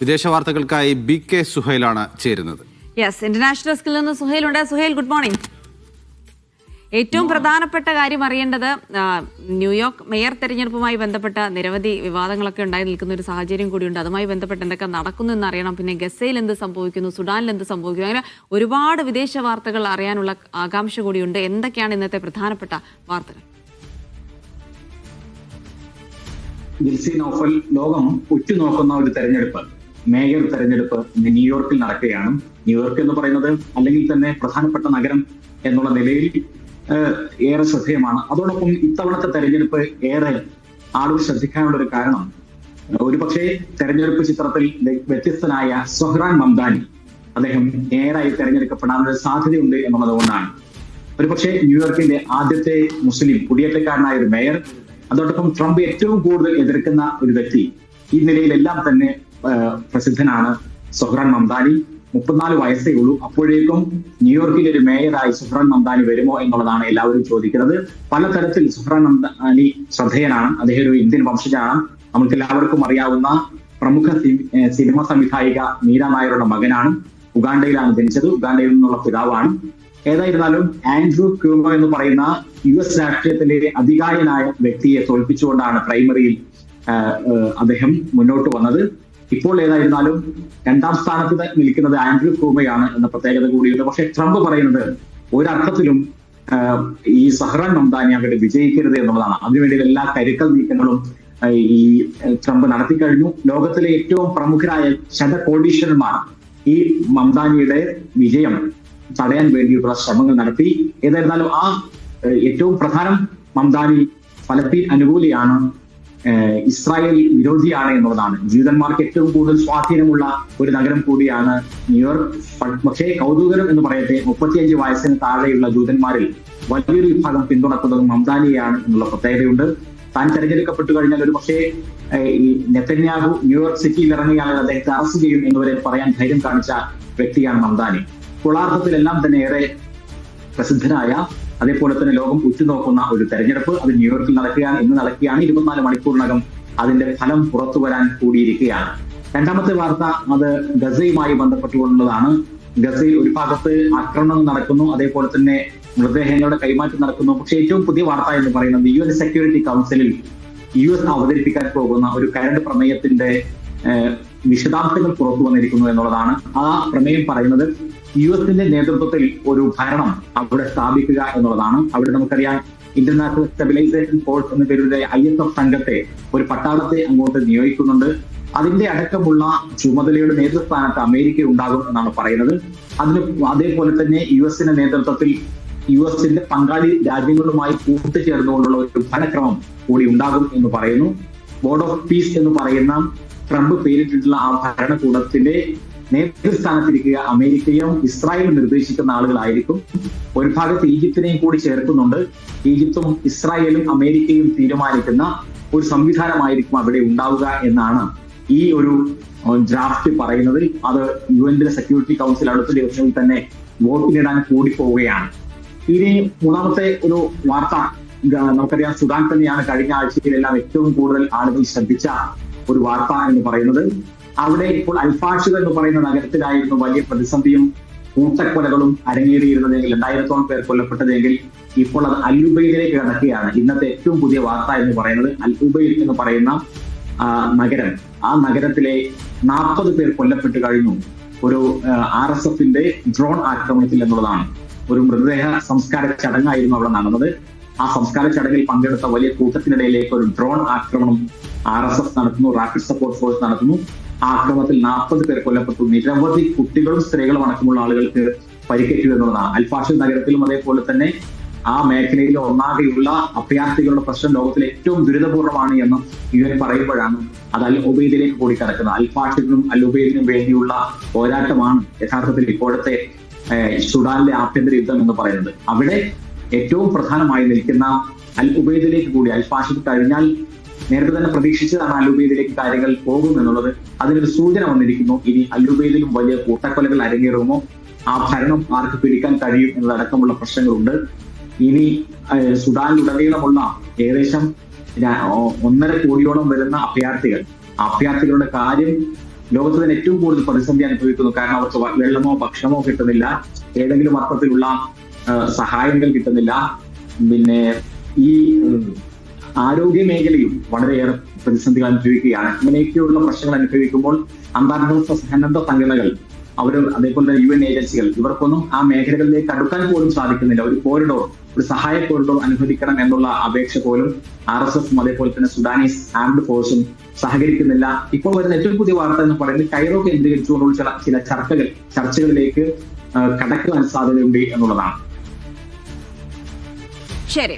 വിദേശ വാർത്തകൾക്കായി BK സുഹൈലാണ് ചേരുന്നത്. യെസ്, ഇന്റർനാഷണൽ ഡെസ്കിൽ നിന്ന് സുഹൈൽ ഉണ്ട്. Suhail, good morning. ഏറ്റവും പ്രധാനപ്പെട്ട കാര്യം അറിയേണ്ടത്, ന്യൂയോർക്ക് മേയർ തെരഞ്ഞെടുപ്പുമായി ബന്ധപ്പെട്ട നിരവധി വിവാദങ്ങളൊക്കെ ഉണ്ടായി നിൽക്കുന്ന ഒരു സാഹചര്യം കൂടിയുണ്ട്. അതുമായി ബന്ധപ്പെട്ട് എന്തൊക്കെ നടക്കുന്നു എന്നറിയണം. പിന്നെ ഗസയിൽ എന്ത് സംഭവിക്കുന്നു, സുഡാനിൽ എന്ത് സംഭവിക്കുന്നു, അങ്ങനെ ഒരുപാട് വിദേശ വാർത്തകൾ അറിയാനുള്ള ആകാംക്ഷ കൂടിയുണ്ട്. എന്തൊക്കെയാണ് ഇന്നത്തെ പ്രധാനപ്പെട്ട വാർത്തകൾ? ലോകം ഉറ്റുനോക്കുന്ന ഒരു തെരഞ്ഞെടുപ്പ്, മേയർ തെരഞ്ഞെടുപ്പ് ന്യൂയോർക്കിൽ നടക്കുകയാണ്. ന്യൂയോർക്ക് എന്ന് പറയുന്നത് അല്ലെങ്കിൽ തന്നെ പ്രധാനപ്പെട്ട നഗരം എന്നുള്ള നിലയിൽ ഏറെ ശ്രദ്ധേയമാണ്. അതോടൊപ്പം ഇത്തവണത്തെ തെരഞ്ഞെടുപ്പ് ഏറെ ആളുകൾ ശ്രദ്ധിക്കാനുള്ള ഒരു കാരണം, ഒരുപക്ഷെ തെരഞ്ഞെടുപ്പ് ചിത്രത്തിൽ വ്യത്യസ്തനായ സൊഹ്റാൻ മംദാനി അദ്ദേഹം മേയറായി തെരഞ്ഞെടുക്കപ്പെടാനുള്ള സാധ്യതയുണ്ട് എന്നുള്ളത് കൊണ്ടാണ്. ഒരുപക്ഷെ ന്യൂയോർക്കിന്റെ ആദ്യത്തെ മുസ്ലിം കുടിയേറ്റക്കാരനായ ഒരു മേയർ, അതോടൊപ്പം ട്രംപ് ഏറ്റവും കൂടുതൽ എതിർക്കുന്ന ഒരു വ്യക്തി, ഈ നിലയിലെല്ലാം തന്നെ പ്രസിദ്ധനാണ് സൊഹ്റാൻ മംദാനി. 34 വയസ്സേ ഉള്ളൂ. അപ്പോഴേക്കും ന്യൂയോർക്കിലെ ഒരു മേയറായി സൊഹ്റാൻ മംദാനി വരുമോ എന്നുള്ളതാണ് എല്ലാവരും ചോദിക്കുന്നത്. പലതരത്തിൽ സൊഹ്റാൻ മംദാനി ശ്രദ്ധേയനാണ്. അദ്ദേഹം ഒരു ഇന്ത്യൻ വംശജനാണ്. നമുക്ക് എല്ലാവർക്കും അറിയാവുന്ന പ്രമുഖ സിനിമ സംവിധായിക മീര നായരുടെ മകനാണ്. ഉഗാണ്ടയിലാണ് ജനിച്ചത്. ഉഗാണ്ടയിൽ നിന്നുള്ള പിതാവാണ്. ഏതായിരുന്നാലും ആൻഡ്രൂ ക്യൂമോ എന്ന് പറയുന്ന US രാഷ്ട്രീയത്തിലെ അധികായനായ വ്യക്തിയെ തോൽപ്പിച്ചുകൊണ്ടാണ് പ്രൈമറിയിൽ അദ്ദേഹം മുന്നോട്ട് വന്നത്. ഇപ്പോൾ ഏതായിരുന്നാലും 2ാം സ്ഥാനത്ത് നിൽക്കുന്നത് ആൻഡ്രൂ ക്യൂമോയാണ് എന്ന പ്രത്യേകത കൂടിയുണ്ട്. പക്ഷെ ട്രംപ് പറയുന്നത് ഒരർത്ഥത്തിലും ഈ സൊഹ്റാൻ മംദാനി അവിടെ വിജയിക്കരുത് എന്നുള്ളതാണ്. അതിനുവേണ്ടി എല്ലാ കരുക്കൾ നീക്കങ്ങളും ഈ ട്രംപ് നടത്തിക്കഴിഞ്ഞു. ലോകത്തിലെ ഏറ്റവും പ്രമുഖരായ ശതകോടീശ്വരന്മാർ ഈ മംദാനിയുടെ വിജയം തടയാൻ വേണ്ടിയിട്ടുള്ള ശ്രമങ്ങൾ നടത്തി. ഏതായിരുന്നാലും ഏറ്റവും പ്രധാനം, മംദാനി ഫലസ്തീൻ അനുകൂലിയാണ്, ഇസ്രായേൽ വിരോധിയാണ് എന്നുള്ളതാണ്. ജൂതന്മാർക്ക് ഏറ്റവും കൂടുതൽ സ്വാധീനമുള്ള ഒരു നഗരം കൂടിയാണ് ന്യൂയോർക്ക്. പക്ഷേ കൗതുകരം എന്ന് പറയട്ടെ, 35 വയസ്സിന് താഴെയുള്ള ജൂതന്മാരിൽ വലിയൊരു വിഭാഗം പിന്തുണക്കുന്നത് മംദാനിയെയാണ് എന്നുള്ള പ്രത്യേകതയുണ്ട്. താൻ തെരഞ്ഞെടുക്കപ്പെട്ടു കഴിഞ്ഞാൽ ഒരു പക്ഷേ ഈ നെതന്യാഹു ന്യൂയോർക്ക് സിറ്റിയിൽ ഇറങ്ങിയാൽ അദ്ദേഹത്തെ അറസ്റ്റ് ചെയ്യും എന്നുവരെ പറയാൻ ധൈര്യം കാണിച്ച വ്യക്തിയാണ് മംദാനി. കുളാർത്ഥത്തിലെല്ലാം തന്നെ ഏറെ പ്രസിദ്ധനായ, അതേപോലെ തന്നെ ലോകം ഉറ്റുനോക്കുന്ന ഒരു തെരഞ്ഞെടുപ്പ് അത് ന്യൂയോർക്കിൽ നടക്കുകയാണ്. ഇന്ന് നടക്കുകയാണ്. 24 മണിക്കൂറിനകം അതിന്റെ ഫലം പുറത്തു വരാൻ കൂടിയിരിക്കുകയാണ്. രണ്ടാമത്തെ വാർത്ത അത് ഗസയുമായി ബന്ധപ്പെട്ടുകൊണ്ടുള്ളതാണ്. ഗസയിൽ ഒരു ഭാഗത്ത് ആക്രമണം നടക്കുന്നു, അതേപോലെ തന്നെ മൃതദേഹങ്ങളുടെ കൈമാറ്റം നടക്കുന്നു. പക്ഷേ ഏറ്റവും പുതിയ വാർത്ത എന്ന് പറയുന്നത് UN സെക്യൂരിറ്റി കൗൺസിലിൽ US അവതരിപ്പിക്കാൻ പോകുന്ന ഒരു കരട് പ്രമേയത്തിന്റെ വിശദാംശങ്ങൾ പുറത്തു വന്നിരിക്കുന്നു എന്നുള്ളതാണ്. ആ പ്രമേയം പറയുന്നത് US നേതൃത്വത്തിൽ ഒരു ഭരണം അവിടെ സ്ഥാപിക്കുക എന്നുള്ളതാണ്. അവിടെ നമുക്കറിയാം ഇന്റർനാഷണൽ സ്റ്റെബിലൈസേഷൻ ഫോഴ്സ് എന്ന പേരുടെ ISF സംഘത്തെ, ഒരു പട്ടാളത്തെ അങ്ങോട്ട് നിയോഗിക്കുന്നുണ്ട്. അതിന്റെ അടക്കമുള്ള ചുമതലയുടെ നേതൃസ്ഥാനത്ത് അമേരിക്ക ഉണ്ടാകും എന്നാണ് പറയുന്നത്. അതേപോലെ തന്നെ US നേതൃത്വത്തിൽ US പങ്കാളി രാജ്യങ്ങളുമായി കൂട്ടുചേർന്നുകൊണ്ടുള്ള ഒരു ഫലക്രമം കൂടി ഉണ്ടാകും എന്ന് പറയുന്നു. ബോർഡ് ഓഫ് പീസ് എന്ന് പറയുന്ന ട്രംപ് പേരിട്ടിട്ടുള്ള ആ ഭരണകൂടത്തിന്റെ നേതൃസ്ഥാനത്തിരിക്കുക അമേരിക്കയും ഇസ്രായേലും നിർദ്ദേശിക്കുന്ന ആളുകളായിരിക്കും. ഒരു ഭാഗത്ത് ഈജിപ്തിനെയും കൂടി ചേർക്കുന്നുണ്ട്. ഈജിപ്തും ഇസ്രായേലും അമേരിക്കയും തീരുമാനിക്കുന്ന ഒരു സംവിധാനമായിരിക്കും അവിടെ ഉണ്ടാവുക എന്നാണ് ഈ ഒരു ഡ്രാഫ്റ്റ് പറയുന്നത്. അത് UN സെക്യൂരിറ്റി കൗൺസിൽ അടുത്ത ദിവസങ്ങളിൽ തന്നെ വോട്ടിനിടാൻ കൂടി പോവുകയാണ്. ഇനി മൂന്നാമത്തെ ഒരു വാർത്ത, നമുക്കറിയാം സുഡാൻ തന്നെയാണ് കഴിഞ്ഞ ആഴ്ചയിലെല്ലാം ഏറ്റവും കൂടുതൽ ആളുകൾ ശ്രദ്ധിച്ച ഒരു വാർത്ത എന്ന് പറയുന്നത്. അവിടെ ഇപ്പോൾ അൽഫാഷിർ എന്ന് പറയുന്ന നഗരത്തിലായിരുന്നു വലിയ പ്രതിസന്ധിയും കൂട്ടക്കൊലകളും അരങ്ങേറിയിരുന്നതെങ്കിൽ 2000-ഓളം പേർ കൊല്ലപ്പെട്ടതെങ്കിൽ ഇപ്പോൾ അത് അൽ ഉബൈദിലേക്ക് കടക്കുകയാണ്. ഇന്നത്തെ ഏറ്റവും പുതിയ വാർത്ത എന്ന് പറയുന്നത് അൽ ഉബൈദ് എന്ന് പറയുന്ന നഗരം, ആ നഗരത്തിലെ 40 പേർ കൊല്ലപ്പെട്ട് കഴിഞ്ഞു ഒരു RSF ഡ്രോൺ ആക്രമണത്തിൽ എന്നുള്ളതാണ്. ഒരു മൃതദേഹ സംസ്കാര ചടങ്ങായിരുന്നു അവിടെ നടന്നത്. ആ സംസ്കാര ചടങ്ങിൽ പങ്കെടുത്ത വലിയ കൂട്ടത്തിനിടയിലേക്ക് ഒരു ഡ്രോൺ ആക്രമണം RSF നടത്തുന്നു, റാപ്പിഡ് സപ്പോർട്ട് ഫോഴ്സ് നടത്തുന്നു. ആ ആക്രമണത്തിൽ 40 പേർ കൊല്ലപ്പെട്ടു. നിരവധി കുട്ടികളും സ്ത്രീകളും അടക്കമുള്ള ആളുകൾക്ക് പരിക്കേറ്റു എന്നുള്ളതാണ്. അൽഫാഷിർ നഗരത്തിലും അതേപോലെ തന്നെ ആ മേഖലയിൽ ഒന്നാകെയുള്ള അഭയാർത്ഥികളുടെ പ്രശ്നം ലോകത്തിലെ ഏറ്റവും ദുരിതപൂർണ്ണമാണ് എന്ന് UN പറയുമ്പോഴാണ് അത് അൽ ഉബൈദിലേക്ക് കൂടി കിടക്കുന്നത്. അൽഫാഷിറിനും അൽ ഉബൈദിനും വേണ്ടിയുള്ള പോരാട്ടമാണ് യഥാർത്ഥത്തിൽ ഇപ്പോഴത്തെ സുഡാനിലെ ആഭ്യന്തര യുദ്ധം എന്ന് പറയുന്നത്. അവിടെ ഏറ്റവും പ്രധാനമായി നിൽക്കുന്ന അൽ ഉബൈദിലേക്ക് കൂടി, അൽഫാഷിർ കഴിഞ്ഞാൽ നേരത്തെ തന്നെ പ്രതീക്ഷിച്ചതാണ് അൽ ഉബൈദിലേക്ക് കാര്യങ്ങൾ പോകും എന്നുള്ളത്. അതിനൊരു സൂചന വന്നിരിക്കുന്നു. ഇനി അൽ ഉബൈദിലും വലിയ കൂട്ടക്കൊലകൾ അരങ്ങേറുമോ, ആ ഭരണം ആർക്ക് പിടിക്കാൻ കഴിയും എന്നതടക്കമുള്ള പ്രശ്നങ്ങളുണ്ട്. ഇനി സുഡാനിലുടനീളമുള്ള ഏകദേശം 1.5 കോടിയോളം വരുന്ന അഭയാർത്ഥികളുടെ കാര്യം ലോകത്ത് തന്നെ ഏറ്റവും കൂടുതൽ പ്രതിസന്ധി അനുഭവിക്കുന്നു. കാരണം അവർക്ക് വെള്ളമോ ഭക്ഷണമോ കിട്ടുന്നില്ല, ഏതെങ്കിലും അർത്ഥത്തിലുള്ള സഹായങ്ങൾ കിട്ടുന്നില്ല. പിന്നെ ഈ ആരോഗ്യ മേഖലയും വളരെയേറെ പ്രതിസന്ധികൾ അനുഭവിക്കുകയാണ്. ഇങ്ങനെയൊക്കെയുള്ള പ്രശ്നങ്ങൾ അനുഭവിക്കുമ്പോൾ അന്താരാഷ്ട്ര സന്നദ്ധ സംഘടനകൾ അതേപോലെ തന്നെ UN ഏജൻസികൾ ഇവർക്കൊന്നും ആ മേഖലകളിലേക്ക് അടുക്കാൻ പോലും സാധിക്കുന്നില്ല. ഒരു കോറിഡോർ, ഒരു സഹായ കോറിഡോർ അനുവദിക്കണം എന്നുള്ള അപേക്ഷ പോലും RSFും അതേപോലെ തന്നെ സുഡാനീസ് ആംഡ് ഫോഴ്സും സഹകരിക്കുന്നില്ല. ഇപ്പോൾ വരുന്ന ഏറ്റവും പുതിയ വാർത്ത എന്ന് പറയുന്നത് കൈറോ കേന്ദ്രീകരിച്ചുകൊണ്ടുള്ള ചില ചർച്ചകളിലേക്ക് കടക്കുവാൻ സാധ്യതയുണ്ട് എന്നുള്ളതാണ്. ശരി.